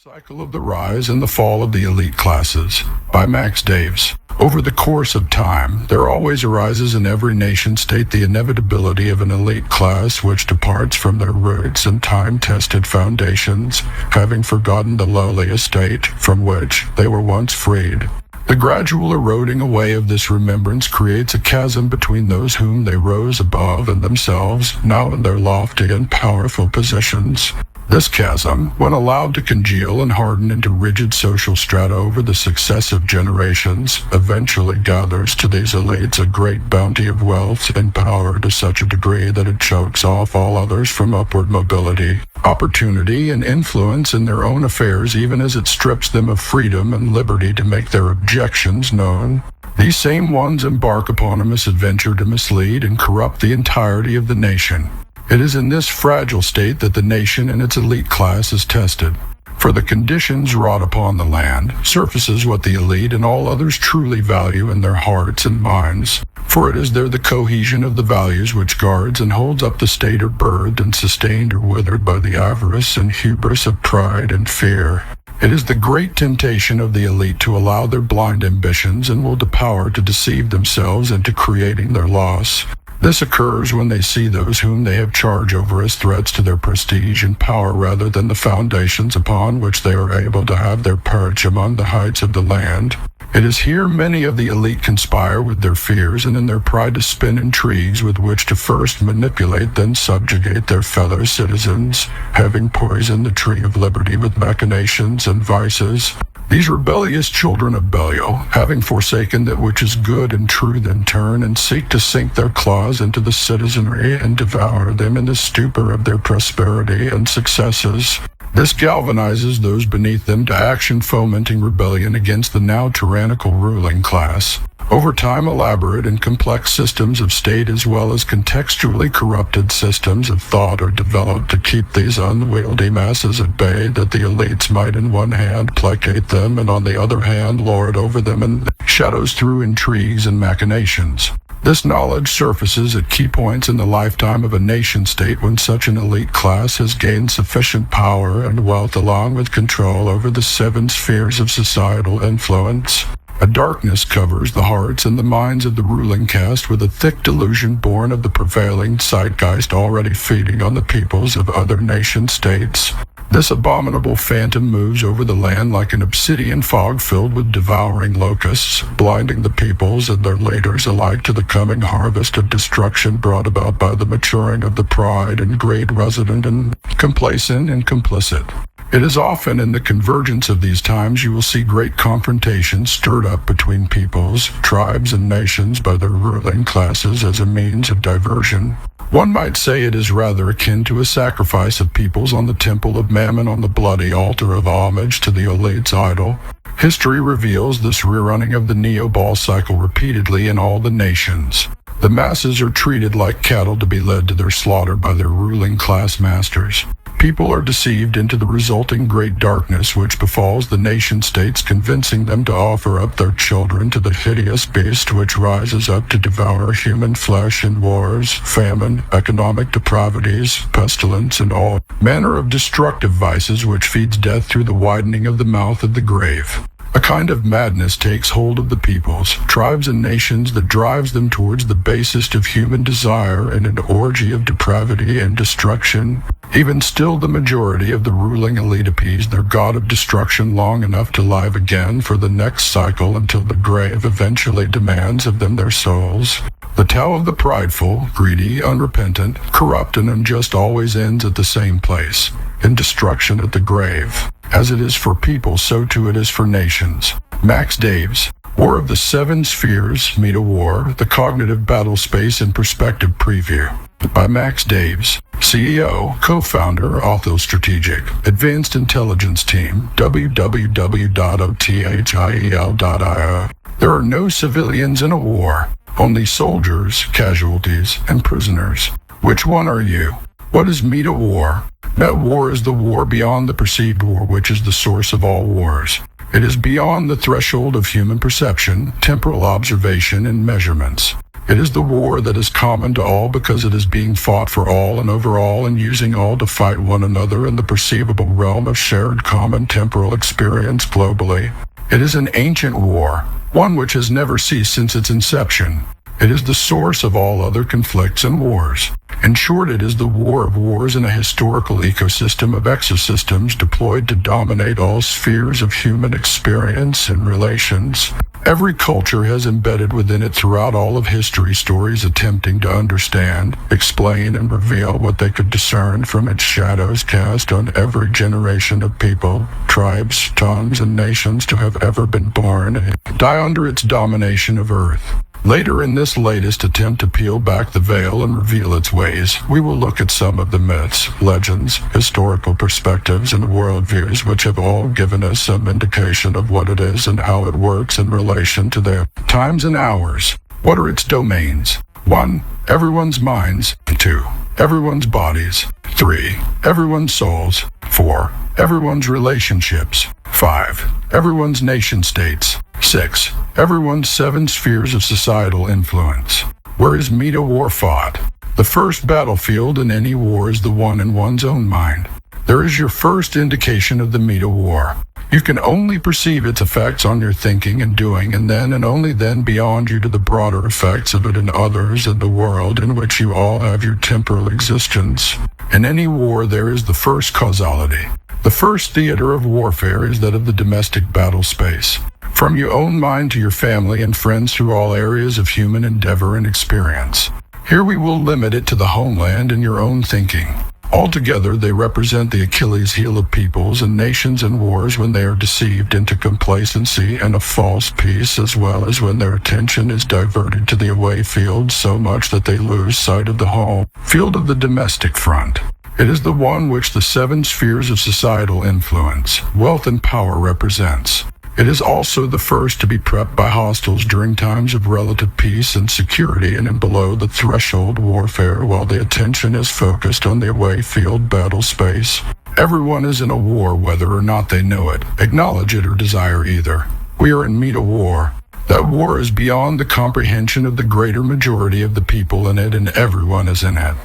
Cycle of the Rise and the Fall of the Elite Classes by Max Daves. Over the course of time, there always arises in every nation-state the inevitability of an elite class which departs from their roots and time-tested foundations, having forgotten the lowly estate from which they were once freed. The gradual eroding away of this remembrance creates a chasm between those whom they rose above and themselves, now in their lofty and powerful positions. This chasm, when allowed to congeal and harden into rigid social strata over the successive generations, eventually gathers to these elites a great bounty of wealth and power to such a degree that it chokes off all others from upward mobility, opportunity, and influence in their own affairs, even as it strips them of freedom and liberty to make their objections known. These same ones embark upon a misadventure to mislead and corrupt the entirety of the nation. It is in this fragile state that the nation and its elite class is tested. For the conditions wrought upon the land surfaces what the elite and all others truly value in their hearts and minds. For it is there the cohesion of the values which guards and holds up the state or birthed and sustained or withered by the avarice and hubris of pride and fear. It is the great temptation of the elite to allow their blind ambitions and will to power to deceive themselves into creating their loss. This occurs when they see those whom they have charge over as threats to their prestige and power rather than the foundations upon which they are able to have their perch among the heights of the land. It is here many of the elite conspire with their fears and in their pride to spin intrigues with which to first manipulate, then subjugate their fellow citizens, having poisoned the tree of liberty with machinations and vices. These rebellious children of Belial, having forsaken that which is good and true, then turn and seek to sink their claws into the citizenry and devour them in the stupor of their prosperity and successes. This galvanizes those beneath them to action, fomenting rebellion against the now tyrannical ruling class. Over time, elaborate and complex systems of state as well as contextually corrupted systems of thought are developed to keep these unwieldy masses at bay, that the elites might in one hand placate them and on the other hand lord over them in the shadows through intrigues and machinations. This knowledge surfaces at key points in the lifetime of a nation-state when such an elite class has gained sufficient power and wealth along with control over the 7 spheres of societal influence. A darkness covers the hearts and the minds of the ruling caste with a thick delusion born of the prevailing zeitgeist already feeding on the peoples of other nation-states. This abominable phantom moves over the land like an obsidian fog filled with devouring locusts, blinding the peoples and their leaders alike to the coming harvest of destruction brought about by the maturing of the pride and greed resident and complacent and complicit. It is often in the convergence of these times you will see great confrontations stirred up between peoples, tribes, and nations by their ruling classes as a means of diversion. One might say it is rather akin to a sacrifice of peoples on the temple of Mammon on the bloody altar of homage to the elite's idol. History reveals this rerunning of the Neo-Ball cycle repeatedly in all the nations. The masses are treated like cattle to be led to their slaughter by their ruling class masters. People are deceived into the resulting great darkness which befalls the nation-states, convincing them to offer up their children to the hideous beast which rises up to devour human flesh in wars, famine, economic depravities, pestilence, and all manner of destructive vices which feeds death through the widening of the mouth of the grave. A kind of madness takes hold of the peoples, tribes, and nations that drives them towards the basest of human desire in an orgy of depravity and destruction. Even still, the majority of the ruling elite appease their god of destruction long enough to live again for the next cycle until the grave eventually demands of them their souls. The tale of the prideful, greedy, unrepentant, corrupt, and unjust always ends at the same place, in destruction at the grave. As it is for people, so too it is for nations. Max Daves, War of the 7 Spheres, Meta War, the Cognitive Battle Space and Perspective Preview. By Max Daves, CEO, co-founder, Authil Strategic, Advanced Intelligence Team, www.othiel.io. There are no civilians in a war, only soldiers, casualties, and prisoners. Which one are you? What is Meta War? Meta War is the war beyond the perceived war, which is the source of all wars. It is beyond the threshold of human perception, temporal observation, and measurements. It is the war that is common to all because it is being fought for all and over all and using all to fight one another in the perceivable realm of shared common temporal experience globally. It is an ancient war, one which has never ceased since its inception. It is the source of all other conflicts and wars. In short, it is the war of wars in a historical ecosystem of exosystems deployed to dominate all spheres of human experience and relations. Every culture has embedded within it throughout all of history stories attempting to understand, explain, and reveal what they could discern from its shadows cast on every generation of people, tribes, tongues, and nations to have ever been born and die under its domination of Earth. Later in this latest attempt to peel back the veil and reveal its ways, we will look at some of the myths, legends, historical perspectives, and worldviews which have all given us some indication of what it is and how it works in relation to their times and hours. What are its domains? 1. Everyone's minds. 2. Everyone's bodies. 3. Everyone's souls. 4. Everyone's relationships. 5. Everyone's nation-states. 6. Everyone's 7 spheres of societal influence. Where is meta war fought? The first battlefield in any war is the one in one's own mind. There is your first indication of the meta war. You can only perceive its effects on your thinking and doing, and then and only then beyond you to the broader effects of it in others and the world in which you all have your temporal existence. In any war there is the first causality. The first theater of warfare is that of the domestic battle space. From your own mind to your family and friends through all areas of human endeavor and experience. Here we will limit it to the homeland and your own thinking. Altogether, they represent the Achilles heel of peoples and nations in wars when they are deceived into complacency and a false peace, as well as when their attention is diverted to the away field so much that they lose sight of the home field of the domestic front. It is the one which the 7 spheres of societal influence, wealth, and power represents. It is also the first to be prepped by hostiles during times of relative peace and security and in below the threshold warfare while the attention is focused on the away field battle space. Everyone is in a war whether or not they know it, acknowledge it, or desire either. We are in meta war. That war is beyond the comprehension of the greater majority of the people in it, and everyone is in it.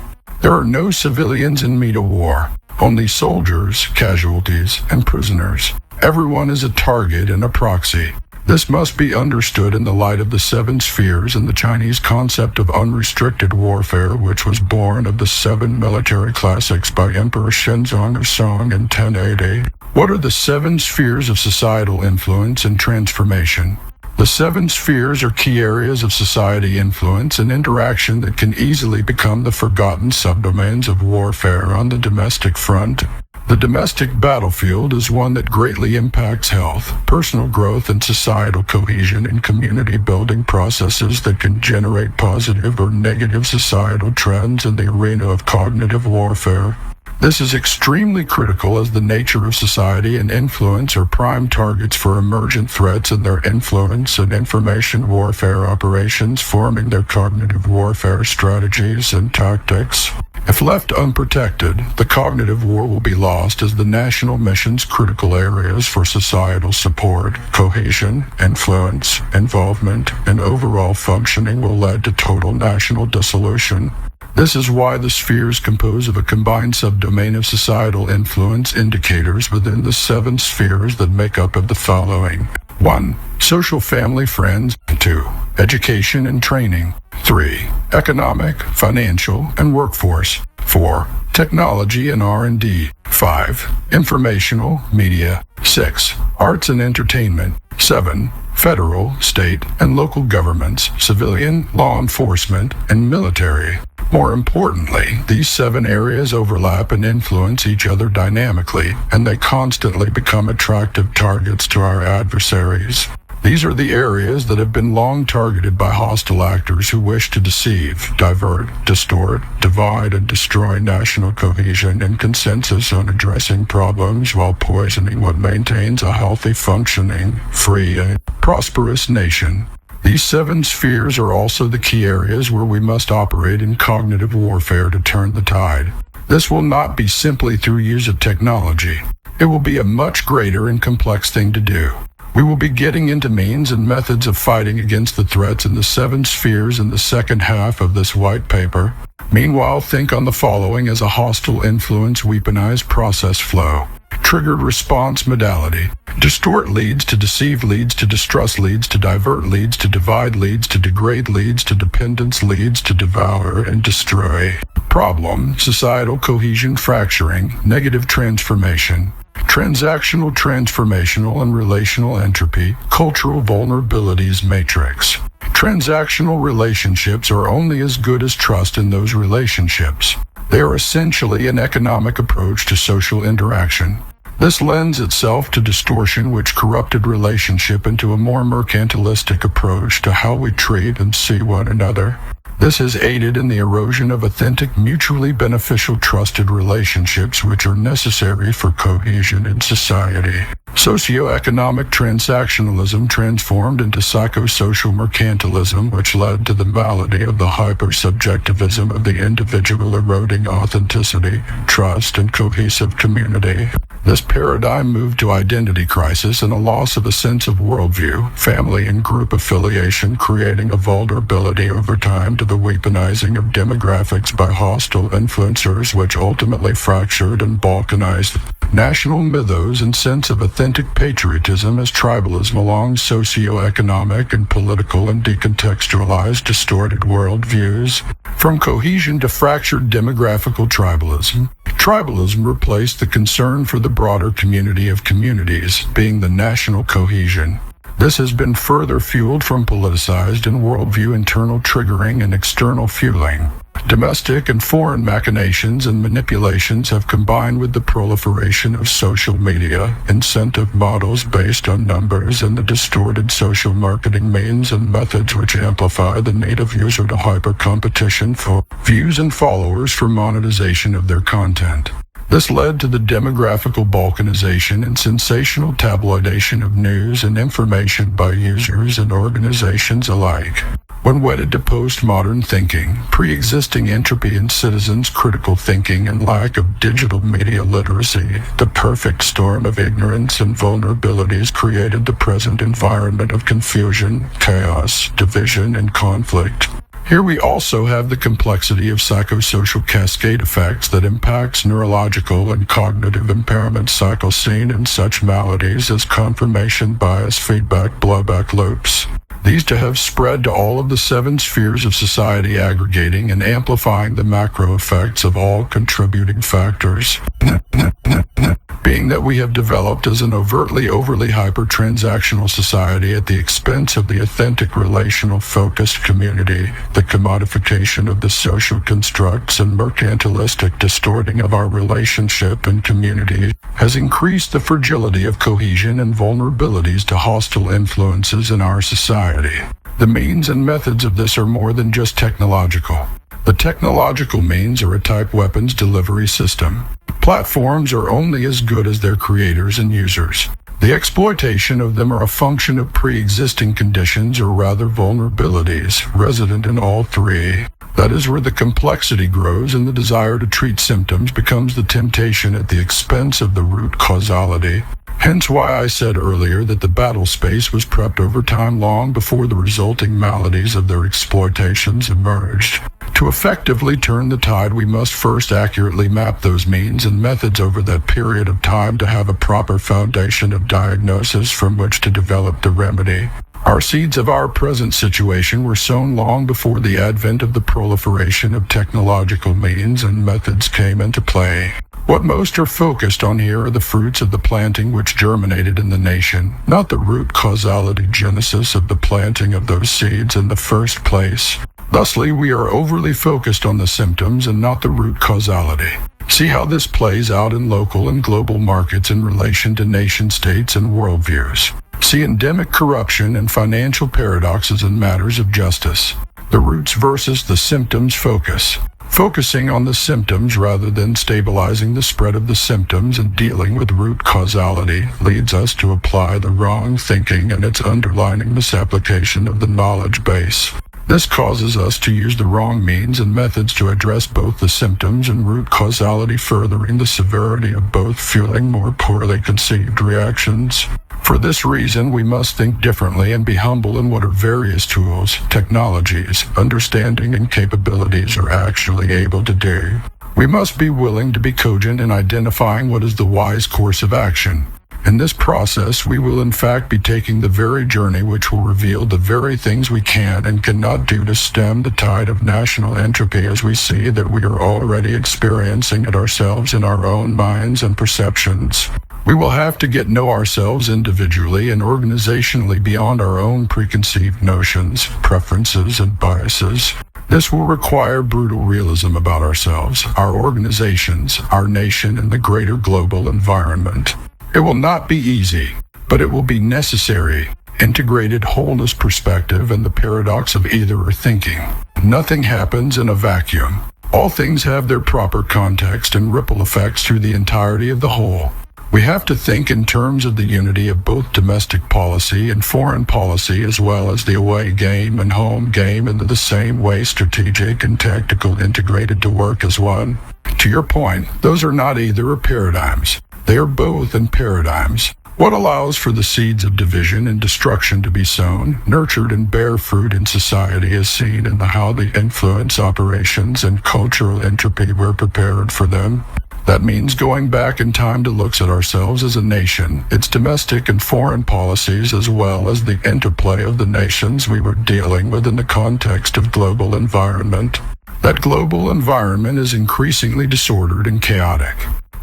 There are no civilians in meta war, only soldiers, casualties, and prisoners. Everyone is a target and a proxy. This must be understood in the light of the 7 spheres and the Chinese concept of unrestricted warfare, which was born of the 7 military classics by Emperor Shenzong of Song in 1080. What are the 7 spheres of societal influence and transformation? The 7 spheres are key areas of society influence and interaction that can easily become the forgotten subdomains of warfare on the domestic front. The domestic battlefield is one that greatly impacts health, personal growth, and societal cohesion in community-building processes that can generate positive or negative societal trends in the arena of cognitive warfare. This is extremely critical as the nature of society and influence are prime targets for emergent threats and their influence and information warfare operations forming their cognitive warfare strategies and tactics. If left unprotected, the cognitive war will be lost as the national mission's critical areas for societal support, cohesion, influence, involvement, and overall functioning will lead to total national dissolution. This is why the spheres compose of a combined subdomain of societal influence indicators within the 7 spheres that make up of the following. 1. Social, family, friends. 2. Education and training. 3. Economic, financial, and workforce. 4. Technology and R&D. 5. Informational, media. 6. Arts and entertainment. 7. Federal, state, and local governments, civilian, law enforcement, and military. More importantly, these 7 areas overlap and influence each other dynamically, and they constantly become attractive targets to our adversaries. These are the areas that have been long targeted by hostile actors who wish to deceive, divert, distort, divide, and destroy national cohesion and consensus on addressing problems while poisoning what maintains a healthy, functioning, free, and prosperous nation. These 7 spheres are also the key areas where we must operate in cognitive warfare to turn the tide. This will not be simply through use of technology. It will be a much greater and complex thing to do. We will be getting into means and methods of fighting against the threats in the seven spheres in the second half of this white paper. Meanwhile, think on the following as a hostile influence weaponized process flow. Triggered response modality. Distort leads to deceive leads to distrust leads to divert leads to divide leads to degrade leads to dependence leads to devour and destroy. Problem. Societal cohesion fracturing. Negative transformation. Transactional, transformational, and relational entropy. Cultural vulnerabilities matrix. Transactional relationships are only as good as trust in those relationships. They are essentially an economic approach to social interaction. This lends itself to distortion which corrupted relationship into a more mercantilistic approach to how we treat and see one another. This has aided in the erosion of authentic, mutually beneficial, trusted relationships which are necessary for cohesion in society. Socioeconomic transactionalism transformed into psychosocial mercantilism, which led to the malady of the hypersubjectivism of the individual, eroding authenticity, trust, and cohesive community. This paradigm moved to identity crisis and a loss of a sense of worldview, family, and group affiliation, creating a vulnerability over time to the weaponizing of demographics by hostile influencers, which ultimately fractured and balkanized national mythos and sense of authentic patriotism as tribalism along socio-economic and political and decontextualized distorted worldviews. From cohesion to fractured demographical tribalism, tribalism replaced the concern for the broader community of communities, being the national cohesion. This has been further fueled from politicized and worldview internal triggering and external fueling. Domestic and foreign machinations and manipulations have combined with the proliferation of social media, incentive models based on numbers, and the distorted social marketing means and methods which amplify the need of user to hyper-competition for views and followers for monetization of their content. This led to the demographical balkanization and sensational tabloidation of news and information by users and organizations alike. When wedded to postmodern thinking, pre-existing entropy in citizens' critical thinking, and lack of digital media literacy, the perfect storm of ignorance and vulnerabilities created the present environment of confusion, chaos, division, and conflict. Here we also have the complexity of psychosocial cascade effects that impacts neurological and cognitive impairment cycles seen in such maladies as confirmation bias, feedback, blowback loops. These to have spread to all of the seven spheres of society, aggregating and amplifying the macro effects of all contributing factors. Being that we have developed as an overly hyper-transactional society at the expense of the authentic relational-focused community, the commodification of the social constructs and mercantilistic distorting of our relationship and community has increased the fragility of cohesion and vulnerabilities to hostile influences in our society. The means and methods of this are more than just technological. The technological means are a type weapons delivery system. Platforms are only as good as their creators and users. The exploitation of them are a function of pre-existing conditions, or rather vulnerabilities, resident in all three. That is where the complexity grows and the desire to treat symptoms becomes the temptation at the expense of the root causality. Hence why I said earlier that the battle space was prepped over time long before the resulting maladies of their exploitations emerged. To effectively turn the tide, we must first accurately map those means and methods over that period of time to have a proper foundation of diagnosis from which to develop the remedy. Our seeds of our present situation were sown long before the advent of the proliferation of technological means and methods came into play. What most are focused on here are the fruits of the planting which germinated in the nation, not the root causality genesis of the planting of those seeds in the first place. Thusly, we are overly focused on the symptoms and not the root causality. See how this plays out in local and global markets in relation to nation-states and worldviews. See endemic corruption and financial paradoxes in matters of justice. The roots versus the symptoms focus. Focusing on the symptoms rather than stabilizing the spread of the symptoms and dealing with root causality leads us to apply the wrong thinking and its underlying misapplication of the knowledge base. This causes us to use the wrong means and methods to address both the symptoms and root causality, furthering the severity of both, fueling more poorly conceived reactions. For this reason, we must think differently and be humble in what our various tools, technologies, understanding, and capabilities are actually able to do. We must be willing to be cogent in identifying what is the wise course of action. In this process, we will in fact be taking the very journey which will reveal the very things we can and cannot do to stem the tide of national entropy as we see that we are already experiencing it ourselves in our own minds and perceptions. We will have to get to know ourselves individually and organizationally beyond our own preconceived notions, preferences, and biases. This will require brutal realism about ourselves, our organizations, our nation, and the greater global environment. It will not be easy, but it will be necessary. Integrated wholeness perspective and the paradox of either-or thinking. Nothing happens in a vacuum. All things have their proper context and ripple effects through the entirety of the whole. We have to think in terms of the unity of both domestic policy and foreign policy as well as the away game and home game in the same way strategic and tactical integrated to work as one. To your point, those are not either-or paradigms. They are both in paradigms. What allows for the seeds of division and destruction to be sown, nurtured, and bear fruit in society is seen in how the influence operations and cultural entropy were prepared for them. That means going back in time to look at ourselves as a nation, its domestic and foreign policies, as well as the interplay of the nations we were dealing with in the context of global environment. That global environment is increasingly disordered and chaotic.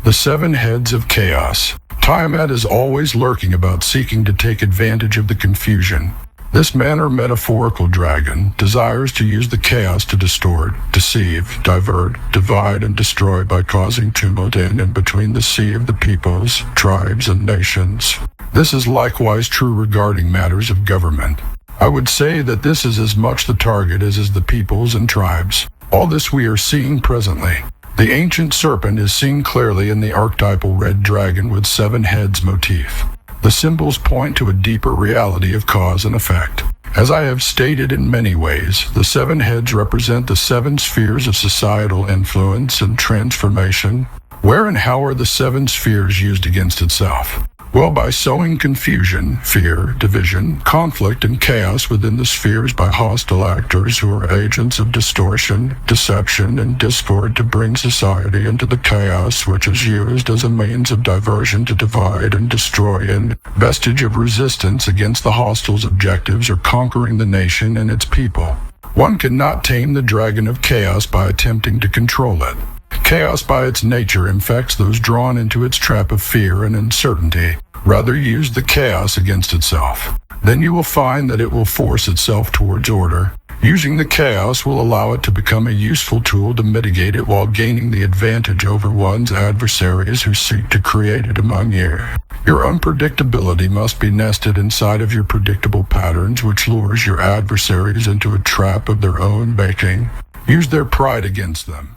The seven heads of chaos. Tiamat is always lurking about seeking to take advantage of the confusion. This man or metaphorical dragon desires to use the chaos to distort, deceive, divert, divide, and destroy by causing tumult in and between the sea of the peoples, tribes, and nations. This is likewise true regarding matters of government. I would say that this is as much the target as is the peoples and tribes. All this we are seeing presently. The ancient serpent is seen clearly in the archetypal red dragon with seven heads motif. The symbols point to a deeper reality of cause and effect. As I have stated in many ways, the seven heads represent the seven spheres of societal influence and transformation. Where and how are the seven spheres used against itself? Well, by sowing confusion, fear, division, conflict, and chaos within the spheres by hostile actors who are agents of distortion, deception, and discord to bring society into the chaos which is used as a means of diversion to divide and destroy and vestige of resistance against the hostiles' objectives or conquering the nation and its people. One cannot tame the dragon of chaos by attempting to control it. Chaos by its nature infects those drawn into its trap of fear and uncertainty. Rather use the chaos against itself. Then you will find that it will force itself towards order. Using the chaos will allow it to become a useful tool to mitigate it while gaining the advantage over one's adversaries who seek to create it among you. Your unpredictability must be nested inside of your predictable patterns, which lures your adversaries into a trap of their own making. Use their pride against them.